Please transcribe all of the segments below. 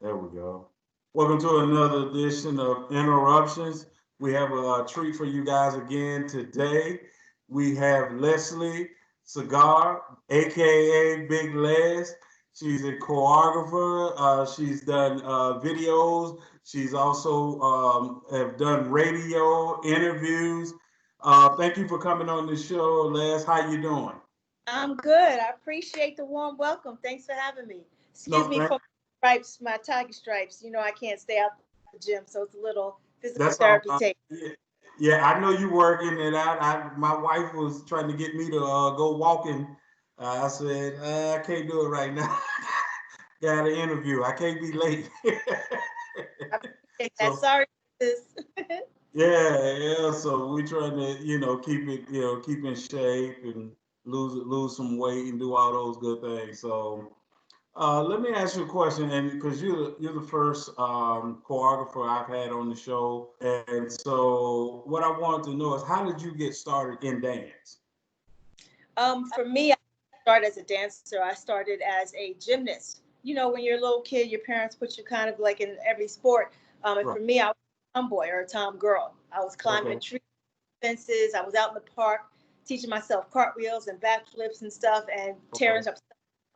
There we go. Welcome to another edition of Interruptions. We have a treat for you guys again today. We have Leslie Segar, aka Big Les. She's a choreographer. She's done videos. She's also have done radio interviews. Thank you for coming on the show, Les. How you doing? I'm good. I appreciate the warm welcome. Thanks for having me. Excuse No, me for my stripes, my tiger stripes. You know, I can't stay out the gym, so it's a little physical that's therapy all. take. Yeah, yeah, I know you working it out. My wife was trying to get me to go walking. I said I can't do it right now. Got an interview. I can't be late. I appreciate that. So Sorry, sis. yeah. So we trying to keep it keep in shape and lose some weight and do all those good things. So let me ask you a question, and because you're the first choreographer I've had on the show, and so what I wanted to know is how did you get started in dance? For me, I started as a dancer. I started as a gymnast. You know, when you're a little kid, your parents put you kind of like in every sport. And Right. for me, I was a tomboy or a tom girl. I was climbing Okay. trees, fences. I was out in the park teaching myself cartwheels and backflips and stuff and Okay. tearing up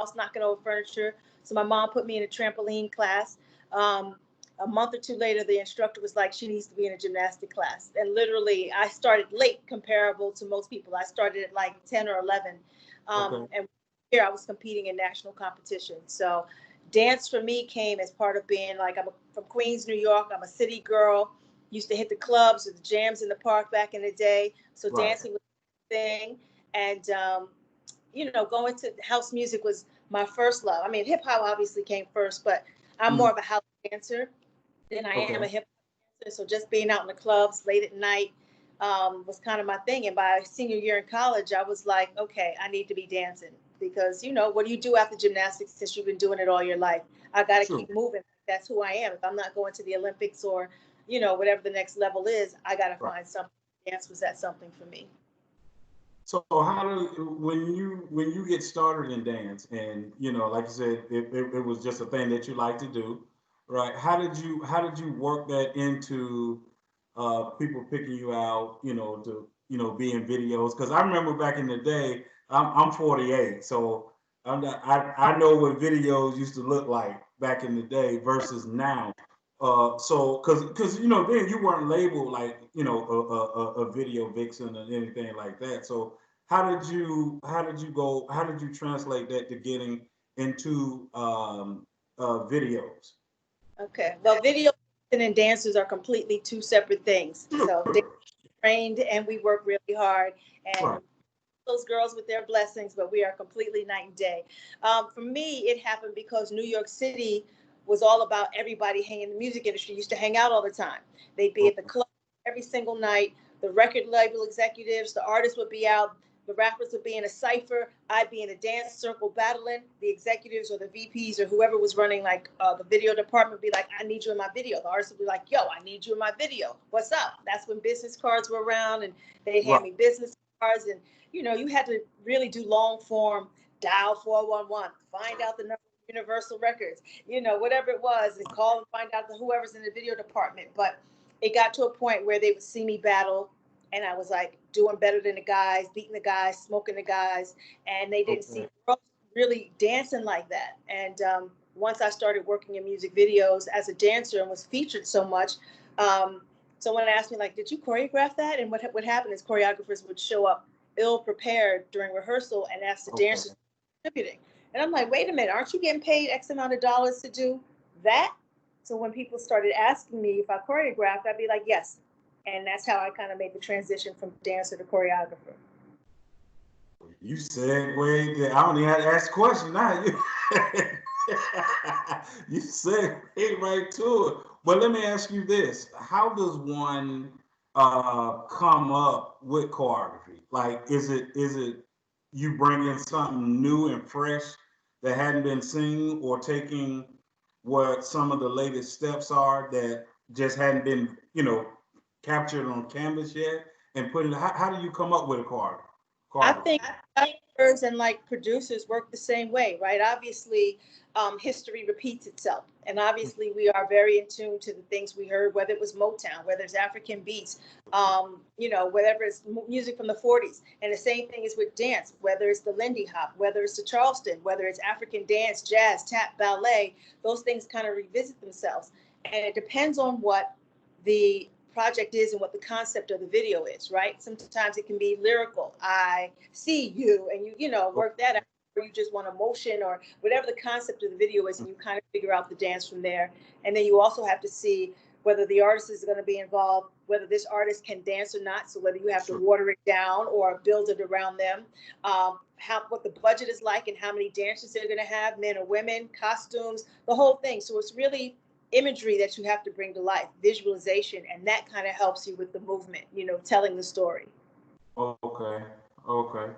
house, knocking over furniture. So my mom put me in a trampoline class. Um, a month or two later, the instructor was like, she needs to be in a gymnastic class. And literally, I started late comparable to most people. I started at like 10 or 11. Okay. And here I was competing in national competition. So dance for me came as part of being like, from Queens, New York. I'm a city girl. Used to hit the clubs or the jams in the park back in the day. So Right. dancing was a thing. And going to house music was my first love. I mean, hip hop obviously came first, but I'm Mhm. more of a house dancer than I am a Okay. hip hop dancer. So just being out in the clubs late at night was kind of my thing. And by senior year in college, I was like, okay, I need to be dancing because what do you do after gymnastics since you've been doing it all your life? I got to True. keep moving. That's who I am. If I'm not going to the Olympics or whatever the next level is, I got to Right. find something. Dance was that something for me. So how do when you get started in dance and like you said it was just a thing that you like to do, right? How did you work that into people picking you out, to be in videos? Because I remember back in the day, I'm 48, so I know what videos used to look like back in the day versus now. So because then you weren't labeled like a video vixen or anything like that. So how did you translate that to getting into videos? Okay. Well, video and dancers are completely two separate things. So they Sure. trained and we work really hard. And Right. those girls with their blessings, but we are completely night and day. For me, it happened because New York City was all about everybody hanging. The music industry used to hang out all the time. They'd be at the Okay. club every single night. The record label executives, the artists would be out. The rappers would be in a cipher. I'd be in a dance circle battling. The executives or the VPs or whoever was running like the video department would be like, I need you in my video. The artist would be like, yo, I need you in my video. What's up? That's when business cards were around and they'd hand Right. me business cards and you had to really do long form, dial 411, find out the number of Universal Records, whatever it was, and call and find out whoever's in the video department. But it got to a point where they would see me battle, and I was like doing better than the guys, beating the guys, smoking the guys, and they didn't see Okay. girls really dancing like that. And once I started working in music videos as a dancer and was featured so much, someone asked me like, "Did you choreograph that?" And what would happen is choreographers would show up ill prepared during rehearsal and ask the Okay. dancers contributing. And I'm like, wait a minute, aren't you getting paid X amount of dollars to do that? So when people started asking me if I choreographed, I'd be like, yes. And that's how I kind of made the transition from dancer to choreographer. You segued. I don't even have to ask a question now. You you segued right to it. But let me ask you this: how does one come up with choreography? Like, is it you bringing something new and fresh that hadn't been seen, or taking what some of the latest steps are that just hadn't been captured on canvas yet, and putting? How do you come up with a choreography? I Carter. think actors and like producers work the same way, right? Obviously, history repeats itself, and obviously, we are very in tune to the things we heard, whether it was Motown, whether it's African beats, whatever it's music from the '40s, and the same thing is with dance, whether it's the Lindy Hop, whether it's the Charleston, whether it's African dance, jazz, tap, ballet. Those things kind of revisit themselves, and it depends on what the project is and what the concept of the video is, right? Sometimes it can be lyrical. I see you, and you work that out, or you just want emotion or whatever the concept of the video is, and you kind of figure out the dance from there. And then you also have to see whether the artist is going to be involved, whether this artist can dance or not. So whether you have to water it down or build it around them, what the budget is like, and how many dancers they're going to have, men or women, costumes, the whole thing. So it's really imagery that you have to bring to life, visualization, and that kind of helps you with the movement, telling the story. Okay, okay,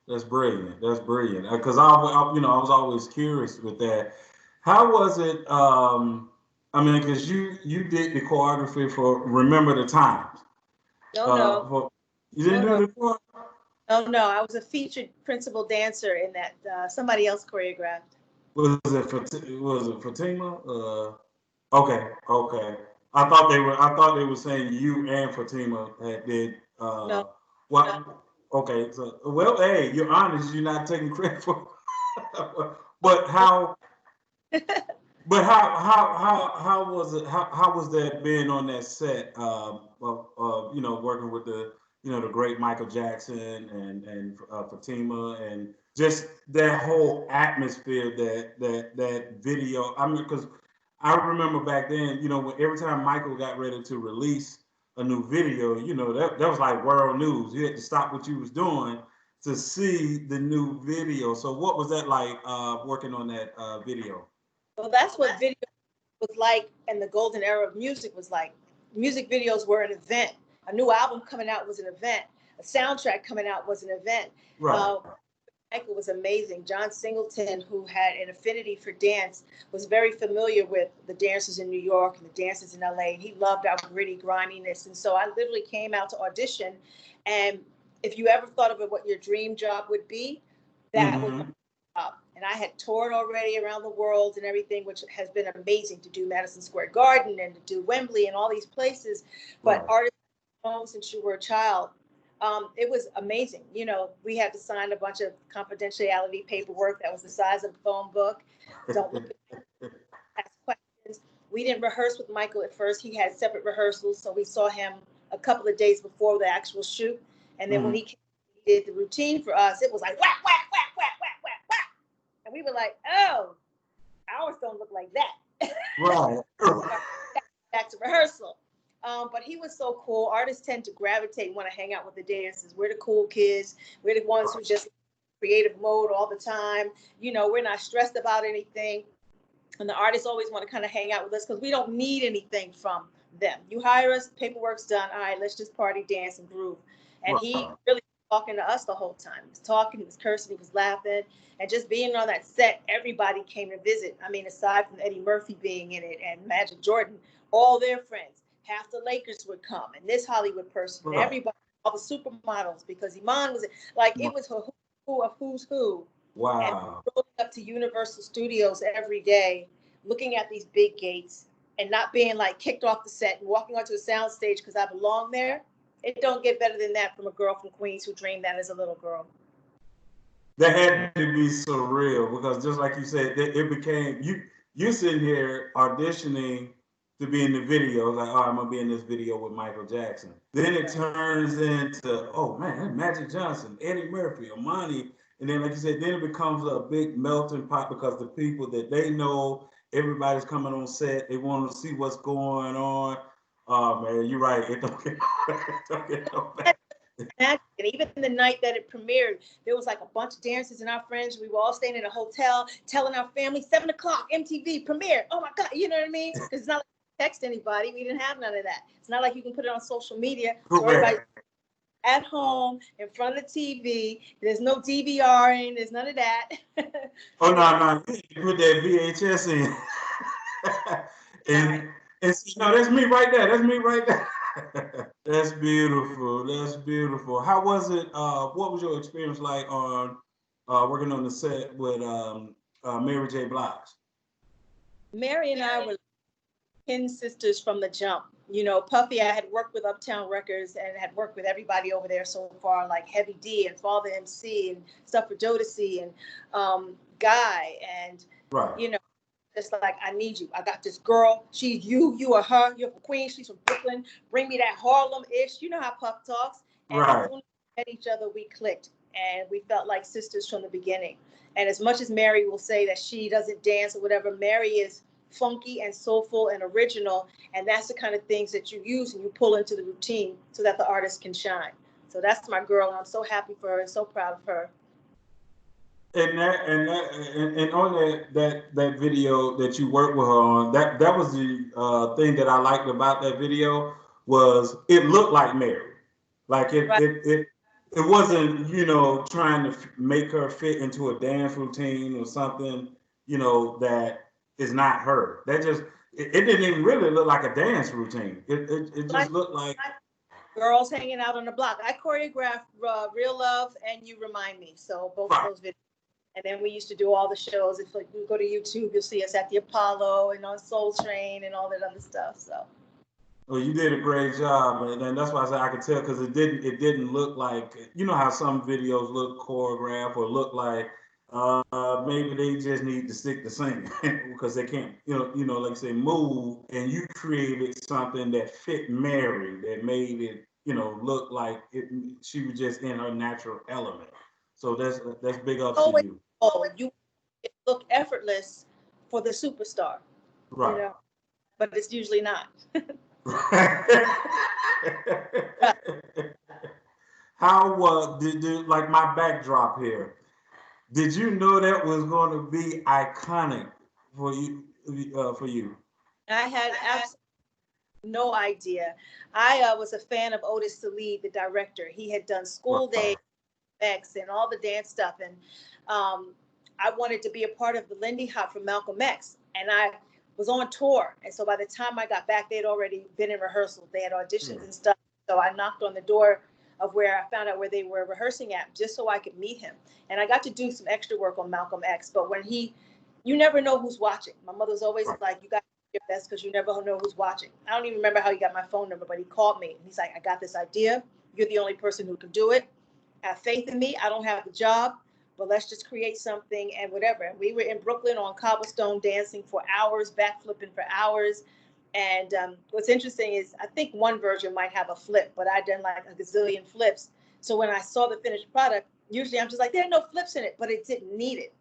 that's brilliant. That's brilliant. Because I was always curious with that. How was it? I mean, because you did the choreography for Remember the Times. No, no, For you didn't no, do no, the chore- no, no. I was a featured principal dancer in that. Somebody else choreographed. was it Fatima? Okay, okay. I thought they were saying you and Fatima had did. No, Well, okay. So well, hey, you're honest. You're not taking credit for. but how? But how was it? How was that being on that set? Working with the great Michael Jackson and Fatima and just that whole atmosphere that video. I mean, because I remember back then, when every time Michael got ready to release a new video, that was like world news. You had to stop what you was doing to see the new video. So what was that like working on that video? well, that's what video was like, and the golden era of music was like. Music videos were an event. A new album coming out was an event. A soundtrack coming out was an event. Right. Uh, Michael was amazing. John Singleton, who had an affinity for dance, was very familiar with the dancers in New York and the dancers in LA. And he loved our gritty griminess. And so I literally came out to audition. And if you ever thought of it, what your dream job would be, that was my Mm-hmm. job. And I had toured already around the world and everything, which has been amazing to do Madison Square Garden and to do Wembley and all these places. But Right. artists home since you were a child, it was amazing. We had to sign a bunch of confidentiality paperwork that was the size of a phone book. Don't look at ask questions. We didn't rehearse with Michael at first. He had separate rehearsals, so we saw him a couple of days before the actual shoot. And then when Mm-hmm. he did the routine for us, it was like whack, whack, whack, whack, whack, whack, whack. And we were like, oh, ours don't look like that. Right. Back to rehearsal. But he was so cool. Artists tend to gravitate and want to hang out with the dancers. We're the cool kids. We're the ones who just creative mode all the time. We're not stressed about anything. And the artists always want to kind of hang out with us because we don't need anything from them. You hire us, paperwork's done. All right, let's just party, dance, and groove. And he Right. really was talking to us the whole time. He was talking, he was cursing, he was laughing. And just being on that set, everybody came to visit. I mean, aside from Eddie Murphy being in it and Magic Jordan, all their friends. Half the Lakers would come, and this Hollywood person, and Right. everybody, all the supermodels, because Iman was like, it was a who of who's who. And Wow. rolling up to Universal Studios every day, looking at these big gates and not being like kicked off the set and walking onto a sound stage because I belong there. It don't get better than that from a girl from Queens who dreamed that as a little girl. That had to be surreal because just like you said, it became you sitting here auditioning to be in the video, like, oh, I'm gonna be in this video with Michael Jackson. Then it turns into, oh man, that's Magic Johnson, Eddie Murphy, Amani, and then like you said, then it becomes a big melting pot because the people that they know, everybody's coming on set, they want to see what's going on. Oh man, you're right. It don't get, it don't get no better. And even the night that it premiered, there was like a bunch of dancers and our friends. We were all staying in a hotel, telling our family 7 o'clock MTV premiere. Oh my God, you know what I mean? Because it's not like you text anybody. We didn't have none of that. It's not like you can put it on social media. So everybody Correct. at home in front of the TV. There's no DVRing. There's none of that. Oh And it no, no, you put that VHS in, night. and no, that's me right there. That's me right there. That's beautiful. That's beautiful. How was it? What was your experience like on working on the set with Mary J. Blige? Mary and I were kin sisters from the jump. You know, Puffy, I had worked with Uptown Records and had worked with everybody over there so far, like Heavy D and Father MC and stuff for Jodeci and Guy. And, Right, you know, just like, I need you. I got this girl. She's you. You are her. You're from Queens. She's from Brooklyn. Bring me that Harlem-ish. You know how Puff talks. And as right. soon as we met each other, we clicked. And we felt like sisters from the beginning. And as much as Mary will say that she doesn't dance or whatever, Mary is funky and soulful and original. And that's the kind of things that you use and you pull into the routine so that the artist can shine. So that's my girl. And I'm so happy for her and so proud of her. And on that video that you worked with her on, that was the thing that I liked about that video was it looked like Mary, like Right. it wasn't, you know, trying to make her fit into a dance routine or something, you know, that is not her. That just it didn't even really look like a dance routine. It Like just looked like girls hanging out on the block. I choreographed Real Love and You Remind Me. So both of right. those videos. And then we used to do all the shows. If like you go to YouTube, you'll see us at the Apollo and on Soul Train and all that other stuff. So Well, you did a great job, and that's why I said I could tell because it didn't look like, you know how some videos look choreographed or look like maybe they just need to stick to singing because they can't, like you say, move, and you created something that fit Mary that made it, look like she was just in her natural element. So that's big ups to always, you. oh, you look effortless for the superstar, you Right. know, but it's usually not. How did like my backdrop here? Did you know that was going to be iconic for you? For you, I had absolutely no idea. I was a fan of Otis Salid, the director. He had done School right? Day X and all the dance stuff, and I wanted to be a part of the Lindy Hop from Malcolm X, and I was on tour. And so by the time I got back, they'd already been in rehearsal. They had auditions and stuff. So I knocked on the door of where I found out where they were rehearsing at, just so I could meet him. And I got to do some extra work on Malcolm X. But you never know who's watching. My mother was always Right. like, you got to do your best because you never know who's watching. I don't even remember how he got my phone number, but he called me and he's like, I got this idea. You're the only person who can do it. Have faith in me. I don't have the job, but let's just create something and whatever. And we were in Brooklyn on cobblestone dancing for hours, backflipping for hours. And what's interesting is I think one version might have a flip, but I done like a gazillion flips. So when I saw the finished product, usually I'm just like, there are no flips in it, but it didn't need it.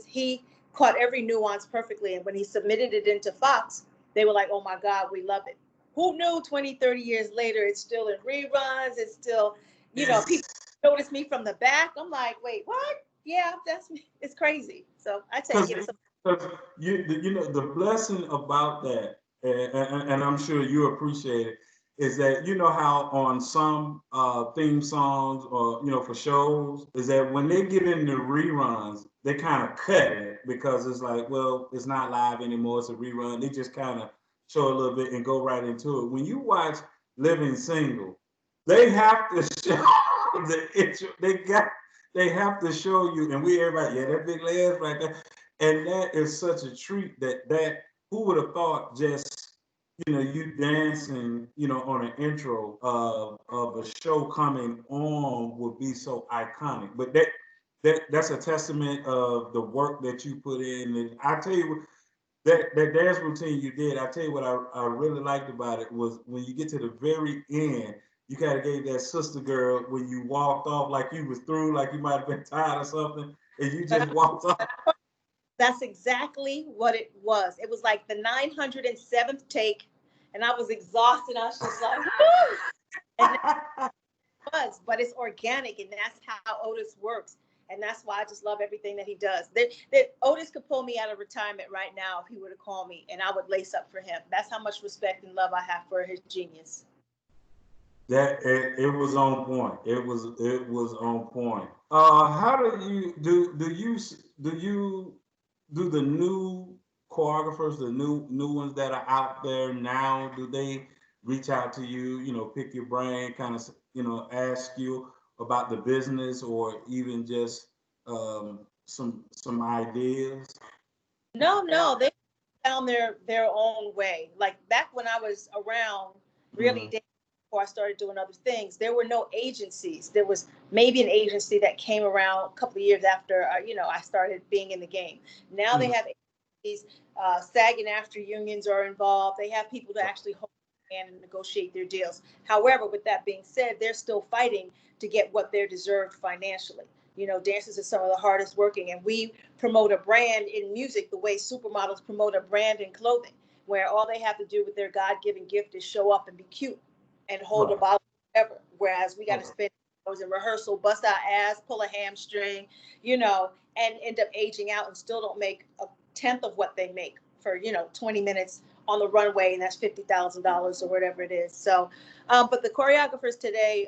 He caught every nuance perfectly. And when he submitted it into Fox, they were like, oh my God, we love it. Who knew 20, 30 years later, it's still in reruns. It's still, people notice me from the back. I'm like, wait, what? Yeah, that's me. It's crazy. So I take Because it. So the blessing about that, and I'm sure you appreciate it, is that you know how on some theme songs or for shows is that when they get into reruns, they kind of cut it because it's like, well, it's not live anymore, it's a rerun. They just kind of show a little bit and go right into it. When you watch Living Single, they have to show the intro. They have to show you, and we everybody, yeah, that big Lez right there. And that is such a treat that who would have thought just you dancing on an intro of a show coming on would be so iconic. But that's a testament of the work that you put in. And I tell you that dance routine you did, I tell you what I really liked about it was when you get to the very end, you kind of gave that sister girl when you walked off like you was through, like you might have been tired or something, and you just walked off. that's exactly what it was. It was like the 907th take, and I was exhausted. I was just like, woo! And was, but it's organic, and that's how Otis works. And that's why I just love everything that he does. Otis could pull me out of retirement right now if he were to call me, and I would lace up for him. That's how much respect and love I have for his genius. That it was on point. It was on point. How do you do the new choreographers, the new ones that are out there now? reach out to you, pick your brain, kind of, ask you about the business or even just some ideas? No, no, they found their own way. Like back when I was around, really Mm-hmm. before I started doing other things, there were no agencies. There was maybe an agency that came around a couple of years after I started being in the game. Now they Mm-hmm. have agencies. SAG and after unions are involved. They have people to actually hold their hand and negotiate their deals. However, with that being said, they're still fighting to get what they're deserved financially. Dancers are some of the hardest working, and we promote a brand in music the way supermodels promote a brand in clothing, where all they have to do with their God-given gift is show up and be cute and hold a Right. bottle, whatever. Whereas we got to Right. spend hours in rehearsal, bust our ass, pull a hamstring, you know, and end up aging out and still don't make a tenth of what they make for 20 minutes on the runway, and that's $50,000 or whatever it is. So, but the choreographers today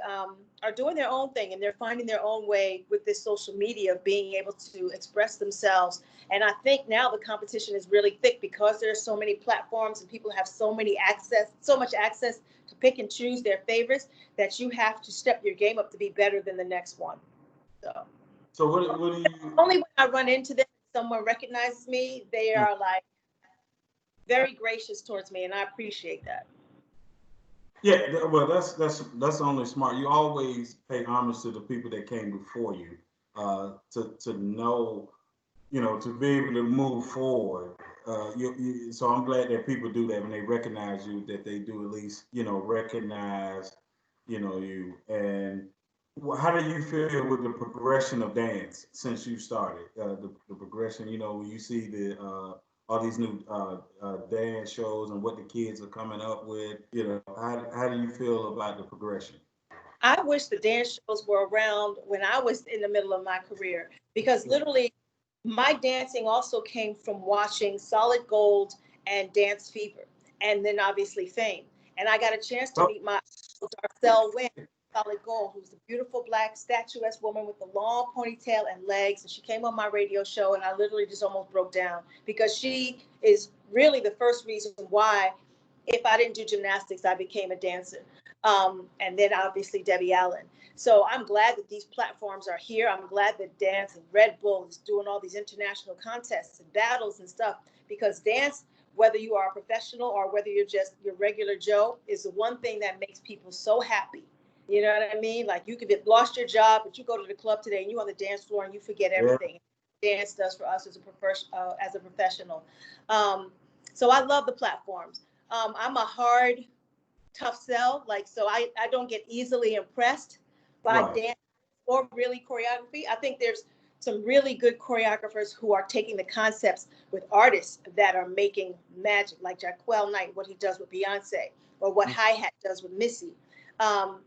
are doing their own thing, and they're finding their own way with this social media of being able to express themselves. And I think now the competition is really thick because there are so many platforms and people have so much access to pick and choose their favorites, that you have to step your game up to be better than the next one. So So what do you? only when I run into them, someone recognizes me, they are like very gracious towards me, and I appreciate that. Yeah, well, that's only smart. You always pay homage to the people that came before you, to know, to be able to move forward. So I'm glad that people do that when they recognize you, that they do at least, recognize, you. And how do you feel with the progression of dance since you started? The progression, when you see all these new dance shows and what the kids are coming up with, how do you feel about the progression? I wish the dance shows were around when I was in the middle of my career, because literally my dancing also came from watching Solid Gold and Dance Fever, and then obviously Fame. And I got a chance to Oh, meet my Darcel Wynn, Solid Gold, who's a beautiful black statuesque woman with a long ponytail and legs. And she came on my radio show, and I literally just almost broke down because she is really the first reason why, if I didn't do gymnastics, I became a dancer. And then obviously Debbie Allen. So I'm glad that these platforms are here. I'm glad that dance and Red Bull is doing all these international contests and battles and stuff, because dance, whether you are a professional or whether you're just your regular Joe, is the one thing that makes people so happy. You know what I mean? Like, you could have lost your job, but you go to the club today and you on the dance floor and you forget yeah, everything. Dance does for us as a professional. Um, so I love the platforms. I'm a hard, tough sell. Like, so I don't get easily impressed by right. dance or really choreography. I think there's some really good choreographers who are taking the concepts with artists that are making magic, like Jaquel Knight, what he does with Beyonce, or what Hi Hat does with Missy. Um,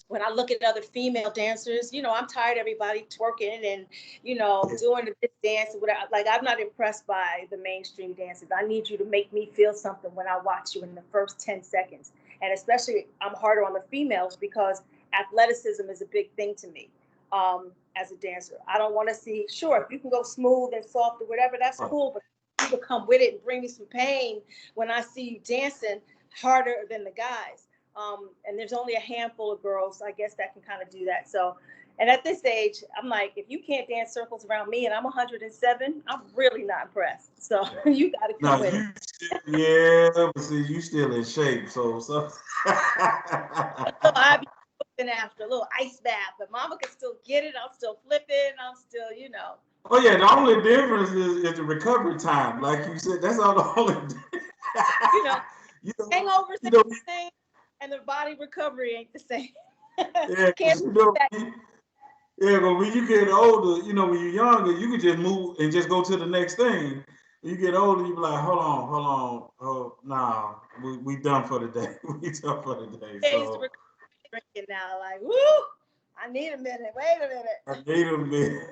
when I look at other female dancers, I'm tired of everybody twerking and, doing this dance and whatever. Like, I'm not impressed by the mainstream dancers. I need you to make me feel something when I watch you in the first 10 seconds. And especially, I'm harder on the females because athleticism is a big thing to me, as a dancer. I don't want to see, sure, if you can go smooth and soft or whatever, that's Right. cool, but you will come with it and bring me some pain when I see you dancing harder than the guys. And there's only a handful of girls, I guess, that can kind of do that. So, and at this age, I'm like, if you can't dance circles around me and I'm 107, I'm really not impressed. So you got to come Now with it. yeah, but see, you still in shape, so. So I've been after a little ice bath, but mama can still get it. I'm still flipping. I'm still. Oh yeah, the only difference is the recovery time. Like you said, that's all the only. You know, you know, hangovers you ain't know, the same, and the body recovery ain't the same. yeah, Can't 'cause back. yeah, but when you get older, when you're younger, you can just move and just go to the next thing. When you get older, you be like, hold on, oh, nah, we done for the day. We done for the day. Days to So recover drinking now. Like, woo! I need a minute. Wait a I minute. need a minute.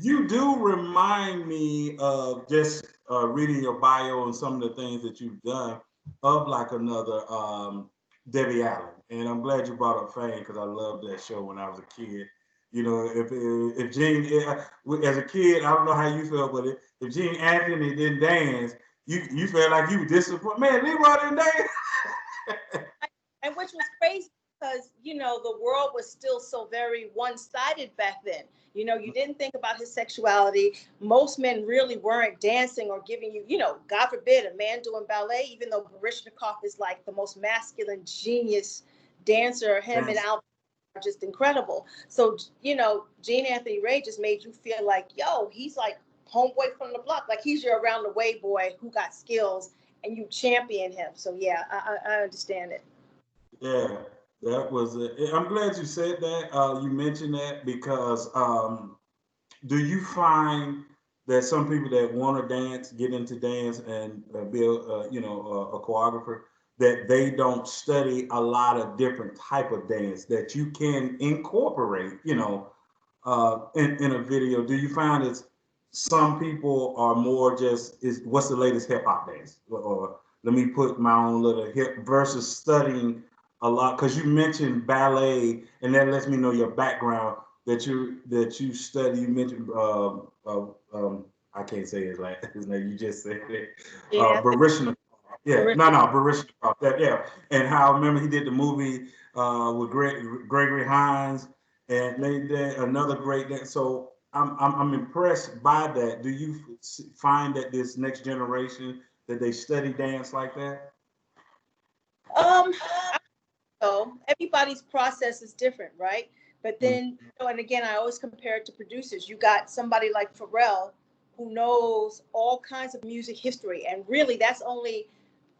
You do remind me of just reading your bio and some of the things that you've done of like another Debbie Allen. And I'm glad you brought up Fame because I loved that show when I was a kid. If Gene, as a kid, I don't know how you felt, but if Gene Anthony didn't dance, you felt like you were disappointed. Man, Leroy didn't dance. which was crazy because, you know, the world was still so very one-sided back then. You know, you didn't think about his sexuality. Most men really weren't dancing or giving you, you know, God forbid, a man doing ballet, even though Barishnikov is like the most masculine genius dancer. Him and Dance. Al are just incredible. So, you know, Gene Anthony Ray just made you feel like, yo, he's like homeboy from the block. Like he's your around the way boy who got skills and you champion him. So yeah, I understand it. Yeah, that was it. I'm glad you said that. You mentioned that because do you find that some people that want to dance, get into dance, and be a choreographer, that they don't study a lot of different type of dance that you can incorporate, in a video? Do you find that some people are more just is what's the latest hip hop dance, or let me put my own little hip versus studying a lot? Because you mentioned ballet, and that lets me know your background that you study. You mentioned I can't say his name. You just said it. Yeah, Barishna. Yeah, Barishnikov. no, Barishna. That, yeah, and how remember he did the movie with Gregory Hines, and they did another great dance. So I'm impressed by that. Do you find that this next generation that they study dance like that? Um, so everybody's process is different, right? But Mm. then, you know, and again, I always compare it to producers. You got somebody like Pharrell who knows all kinds of music history, and really, that's only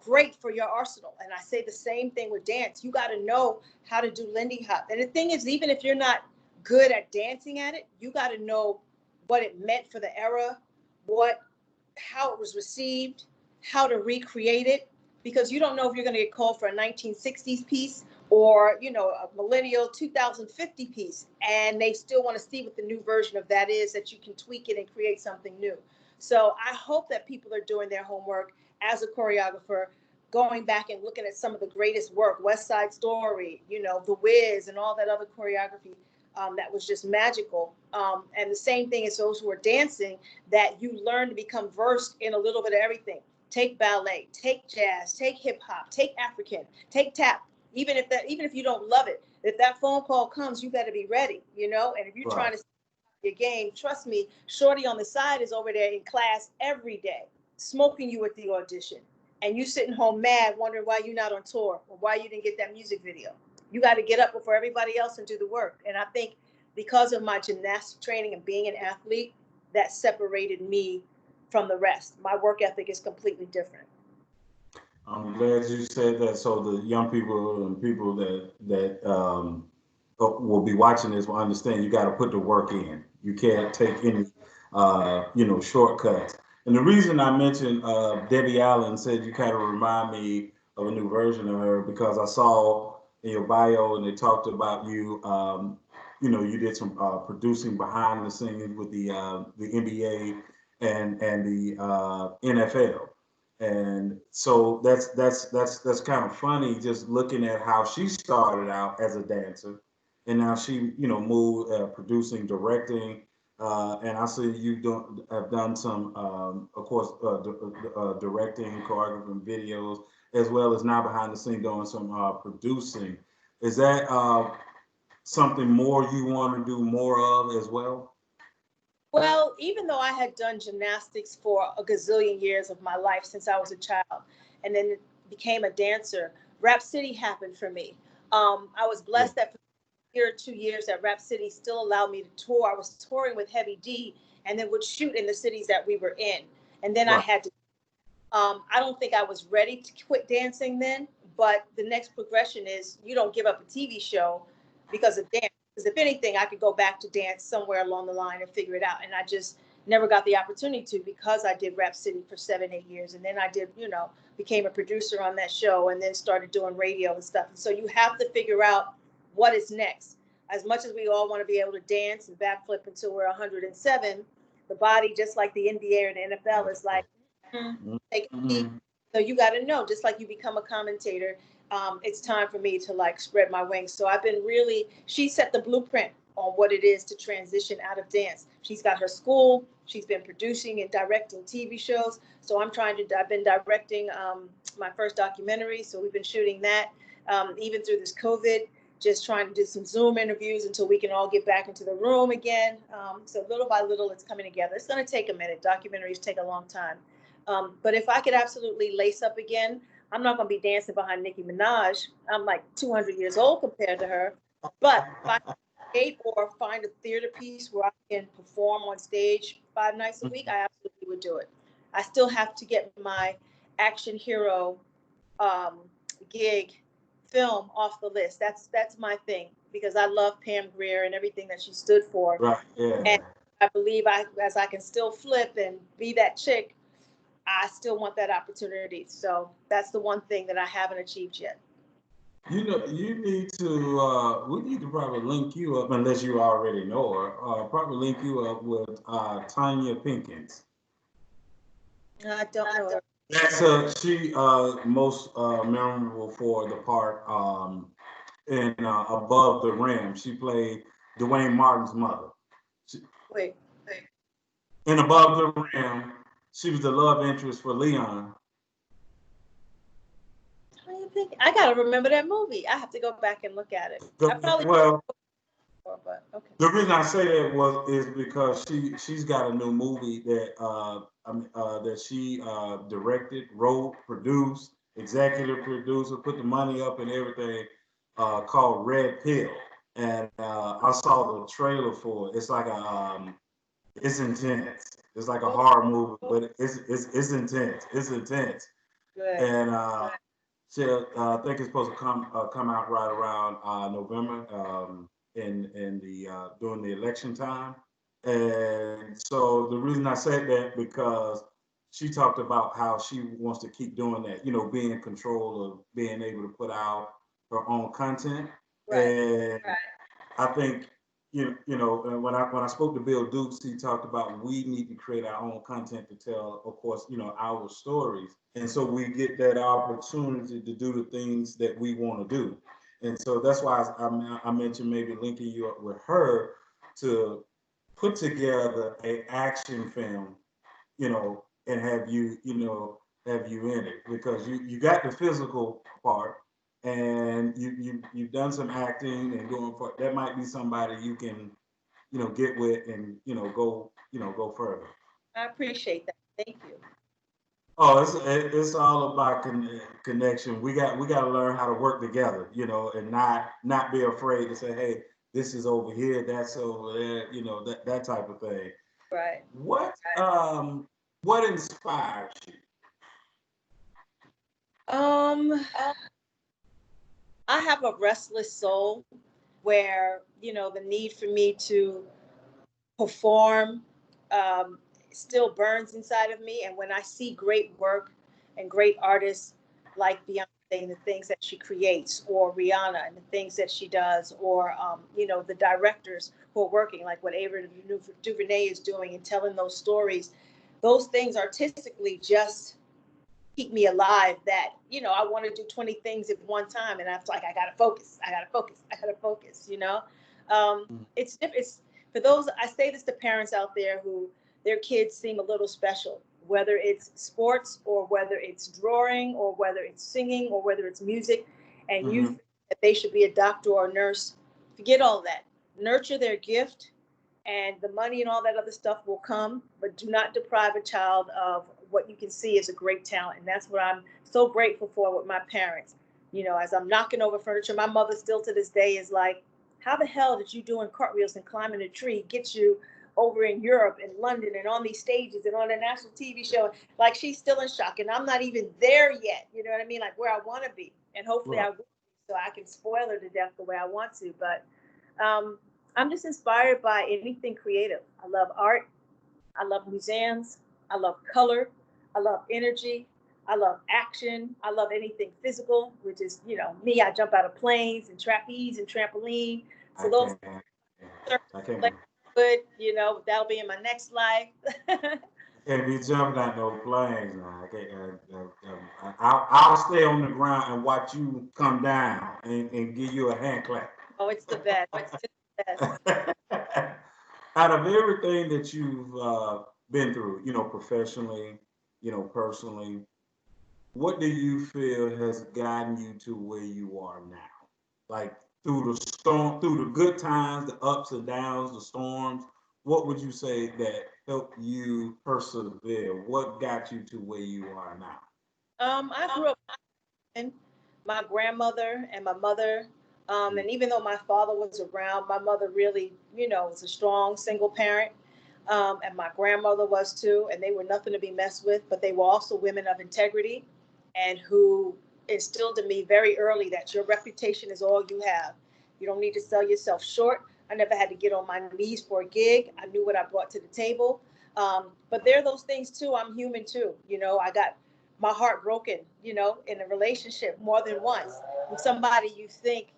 great for your arsenal. And I say the same thing with dance. You got to know how to do Lindy Hop. And the thing is, even if you're not good at dancing at it, you got to know what it meant for the era, what how it was received, how to recreate it, because you don't know if you're going to get called for a 1960s piece or, you know, a millennial 2050 piece, and they still want to see what the new version of that is, that you can tweak it and create something new. So I hope that people are doing their homework as a choreographer, going back and looking at some of the greatest work, West Side Story, you know, The Wiz, and all that other choreography that was just magical. And the same thing as those who are dancing, that you learn to become versed in a little bit of everything. Take ballet, take jazz, take hip hop, take African, take tap. Even if you don't love it, if that phone call comes, you got to be ready, you know. And if you're Right. trying to your game, trust me, Shorty on the side is over there in class every day, smoking you at the audition, and you sitting home mad, wondering why you're not on tour or why you didn't get that music video. You got to get up before everybody else and do the work. And I think because of my gymnastic training and being an athlete, that separated me from the rest. My work ethic is completely different. I'm glad you said that, so the young people and people that will be watching this will understand you got to put the work in. You can't take any, shortcuts. And the reason I mentioned Debbie Allen said you kind of remind me of a new version of her because I saw in your bio and they talked about you. You did some producing behind the scenes with the NBA and the NFL. And so that's kind of funny just looking at how she started out as a dancer, and now she moved producing, directing, and I see you don't have done some of course directing, choreographing videos, as well as now behind the scene doing some producing. Is that something more you want to do more of as well? Well, even though I had done gymnastics for a gazillion years of my life since I was a child and then became a dancer, Rap City happened for me. I was Yeah. blessed that for a year or 2 years that Rap City still allowed me to tour. I was touring with Heavy D and then would shoot in the cities that we were in. And then I Right. had to, I don't think I was ready to quit dancing then, but the next progression is you don't give up a TV show because of dance. Because if anything, I could go back to dance somewhere along the line and figure it out. And I just never got the opportunity to because I did Rap City for 7, 8 years. And then I did, became a producer on that show and then started doing radio and stuff. And so you have to figure out what is next. As much as we all want to be able to dance and backflip until we're 107, the body, just like the NBA or the NFL, is like, take a seat. Mhm. So you got to know, just like you become a commentator, it's time for me to like spread my wings. So I've been really, she set the blueprint on what it is to transition out of dance. She's got her school. She's been producing and directing TV shows. So I've been directing my first documentary. So we've been shooting that. even through this COVID, just trying to do some Zoom interviews until we can all get back into the room again. So little by little, it's coming together. It's going to take a minute. Documentaries take a long time. But if I could absolutely lace up again, I'm not going to be dancing behind Nicki Minaj. I'm like 200 years old compared to her. But if I create or find a theater piece where I can perform on stage 5 nights a week, I absolutely would do it. I still have to get my action hero um, gig film off the list. That's my thing because I love Pam Grier and everything that she stood for. Right. Yeah. And I believe as I can still flip and be that chick, I still want that opportunity. So that's the one thing that I haven't achieved yet. You know, you need to. We need to probably link you up, unless you already know her. Probably link you up with Tanya Pinkins. I don't know her. That's she most memorable for the part in Above the Rim. She played Dwayne Martin's mother. She, Wait, in Above the Rim, she was the love interest for Leon. what do you think? I gotta remember that movie. I have to go back and look at it. I probably Well, but okay. the reason I say that is because she's got a new movie that that she directed, wrote, produced, executive producer, put the money up and everything, called Red Pill. And I saw the trailer for it. It's like it's intense. It's like a horror movie, but it's intense. It's intense. Good. And I think it's supposed to come out right around November, in the during the election time. And so the reason I said that because she talked about how she wants to keep doing that, you know, being in control of being able to put out her own content. Right. And I think when I spoke to Bill Dukes, he talked about we need to create our own content to tell, of course, our stories, and so we get that opportunity to do the things that we want to do, and so that's why I mentioned maybe linking you up with her to put together a action film, and have you in it because you got the physical part and you've done some acting and doing for that might be somebody you can get with and go further. I appreciate that. Thank you. Oh, it's all about connection. We got to learn how to work together, and not be afraid to say, hey, this is over here, that's over there, that type of thing. Right. What inspires you? Um, I have a restless soul where, the need for me to perform um, still burns inside of me. And when I see great work and great artists like Beyonce and the things that she creates, or Rihanna and the things that she does, or, the directors who are working, like what Ava DuVernay is doing and telling those stories, those things artistically just keep me alive that I want to do 20 things at one time and I'm like I gotta focus. It's for those. I say this to parents out there who their kids seem a little special, whether it's sports or whether it's drawing or whether it's singing or whether it's music, and you Mm-hmm. think that they should be a doctor or a nurse. Forget all that. Nurture their gift, and the money and all that other stuff will come, but do not deprive a child of what you can see as a great talent. And that's what I'm so grateful for with my parents. As I'm knocking over furniture, my mother still to this day is like, how the hell did you doing cartwheels and climbing a tree get you over in Europe and London and on these stages and on a national TV show? Like, she's still in shock, and I'm not even there yet. You know what I mean? Like, where I want to be, and hopefully I Right. will, so I can spoil her to death the way I want to. But um, I'm just inspired by anything creative. I love art. I love museums. I love color. I love energy. I love action. I love anything physical, which is, me. I jump out of planes and trapeze and trampoline. So I those can't. are I can't. like good, that'll be in my next life. Can't be jumping out no planes now. I can't, I'll stay on the ground and watch you come down and give you a hand clap. Oh, it's the best. It's the best. Out of everything that you've been through, professionally, personally, what do you feel has gotten you to where you are now? Like through the storm, through the good times, the ups and downs, the storms, what would you say that helped you persevere? What got you to where you are now? I grew up in my grandmother and my mother. And even though my father was around, my mother really, was a strong single parent. And my grandmother was too. And they were nothing to be messed with, but they were also women of integrity and who instilled in me very early that your reputation is all you have. You don't need to sell yourself short. I never had to get on my knees for a gig. I knew what I brought to the table. But there are those things too. I'm human too. I got my heart broken, in a relationship more than once with somebody you think,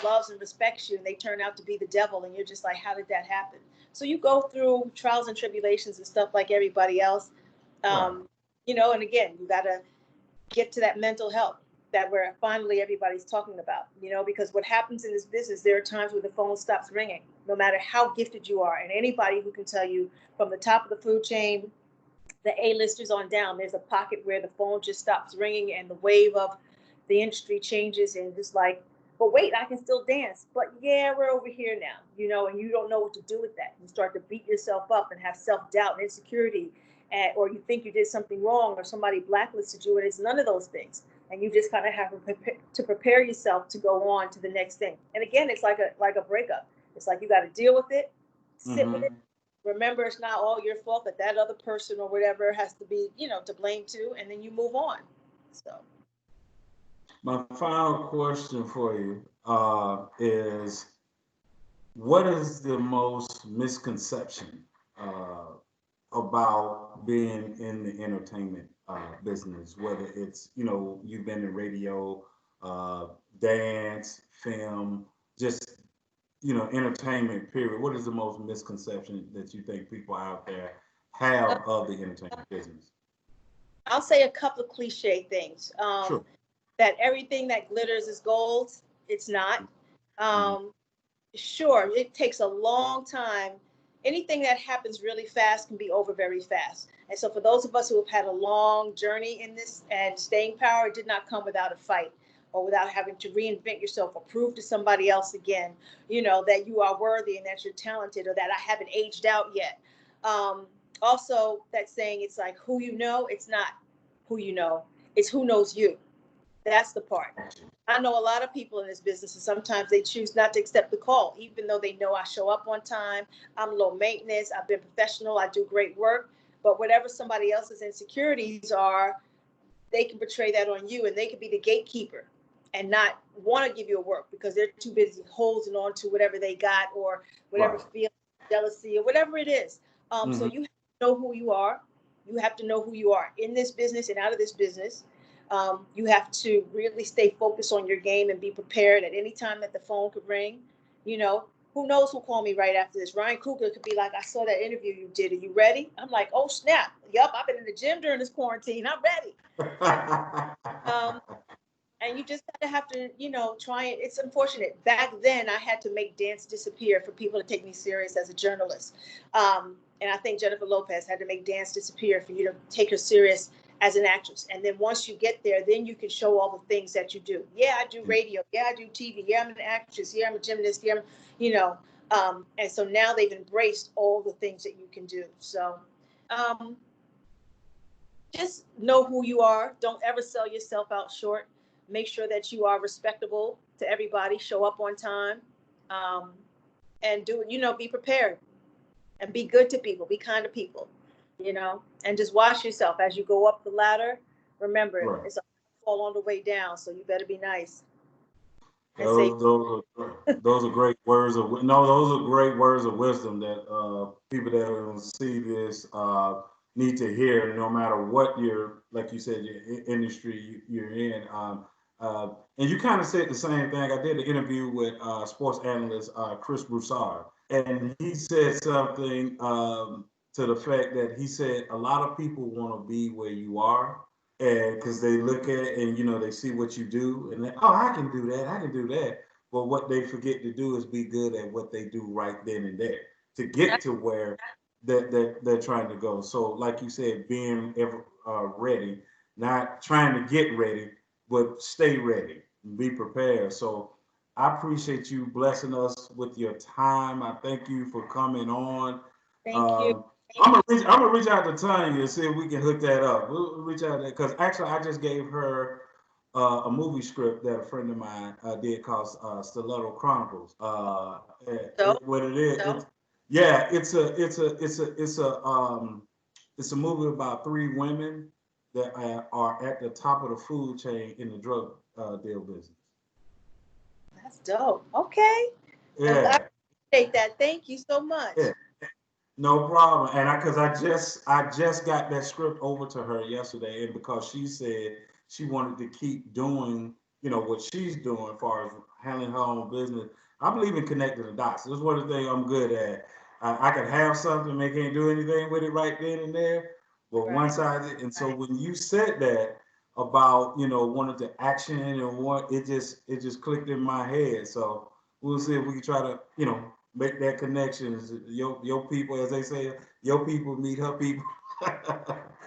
loves and respects you, and they turn out to be the devil, and you're just like, how did that happen? So you go through trials and tribulations and stuff like everybody else. Right. Um, and again, you got to get to that mental health that where finally everybody's talking about, because what happens in this business, there are times where the phone stops ringing, no matter how gifted you are. And anybody who can tell you from the top of the food chain, the A-listers on down, there's a pocket where the phone just stops ringing and the wave of the industry changes and just like, but wait, I can still dance. But yeah, we're over here now, and you don't know what to do with that. You start to beat yourself up and have self-doubt and insecurity, or you think you did something wrong or somebody blacklisted you, and it's none of those things. And you just kind of have to prepare yourself to go on to the next thing. And again, it's like a breakup. It's like you got to deal with it, sit with it, Mm-hmm. remember it's not all your fault, that that other person or whatever has to be, to blame too, and then you move on. So My final question for you is what is the most misconception uh, about being in the entertainment business? Whether it's, you've been in radio, uh, dance, film, just, entertainment, period. What is the most misconception that you think people out there uh, have of the entertainment business? I'll say a couple of cliche things. Sure. That everything that glitters is gold. It's not. Mm-hmm. um, sure, it takes a long time. Anything that happens really fast can be over very fast. And so, for those of us who have had a long journey in this, and staying power did not come without a fight or without having to reinvent yourself or prove to somebody else again, that you are worthy and that you're talented or that I haven't aged out yet. Um, Also, that saying, it's like who you know, it's not who you know, it's who knows you. That's the part. I know a lot of people in this business, and sometimes they choose not to accept the call, even though they know I show up on time. I'm low maintenance. I've been professional. I do great work. But whatever somebody else's insecurities are, they can portray that on you, and they could be the gatekeeper and not want to give you a work because they're too busy holding on to whatever they got or whatever Right. feel, jealousy or whatever it is. So Mm-hmm. you have to know who you are. You have to know who you are in this business and out of this business. You have to really stay focused on your game and be prepared at any time that the phone could ring. Who knows who called me right after this? Ryan Coogler could be like, I saw that interview you did. Are you ready? I'm like, oh snap. Yup, I've been in the gym during this quarantine. I'm ready. Um, and you just gotta have to, try it. It's unfortunate. Back then, I had to make dance disappear for people to take me serious as a journalist. And I think Jennifer Lopez had to make dance disappear for you to take her serious as an actress. And then once you get there, then you can show all the things that you do. Yeah, I do radio. Yeah, I do TV. Yeah, I'm an actress. Yeah, I'm a gymnast. Yeah, you know. And so now they've embraced all the things that you can do. So um, just know who you are. Don't ever sell yourself out short. Make sure that you are respectable to everybody. Show up on time, um, and do it. Be prepared and be good to people. Be kind to people. And just watch yourself as you go up the ladder. Remember, Right. it's a fall on the way down, so you better be nice and say. Those are great words of no. Those are great words of wisdom that people that will see this need to hear. No matter what your, like you said, your industry you're in. And you kind of said the same thing. I did an interview with sports analyst Chris Broussard, and he said something to the fact that he said a lot of people want to be where you are, and because they look at it and they see what you do and they, oh, I can do that, I can do that. But what they forget to do is be good at what they do right then and there to get to where they're trying to go. So like you said, being ever ready, not trying to get ready, but stay ready, be prepared. So I appreciate you blessing us with your time. I thank you for coming on. Thank you. Um, I'm gonna reach out to Tanya and see if we can hook that up. We'll reach out because actually I just gave her a movie script that a friend of mine did called Stiletto Chronicles. So, What it is, yeah, it's a movie about three women that are at the top of the food chain in the drug deal business. that's dope. Okay. Well, I Yeah, appreciate that. Thank you so yeah. much. No problem. And I just got that script over to her yesterday, and because she said she wanted to keep doing, what she's doing as far as handling her own business. I believe in connecting the dots. This is one of the things I'm good at. I can have something, they can't do anything with it right then and there. But Right. once and so when you said that about, wanting to action and what it just clicked in my head. So we'll see if we can try to, make that connection. Your people, as they say, your people meet her people, and,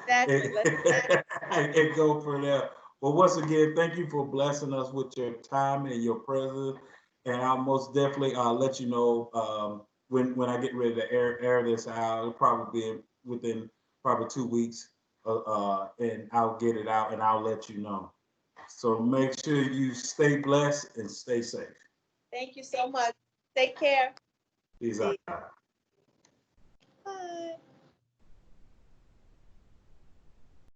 Exactly. Let's and go from there. But once again, thank you for blessing us with your time and your presence. And I'll most definitely let you know when I get ready to air this out. It'll probably be within probably 2 weeks, and I'll get it out and I'll let you know. So make sure you stay blessed and stay safe. thank you so much. Take care. Peace See you. out. Bye.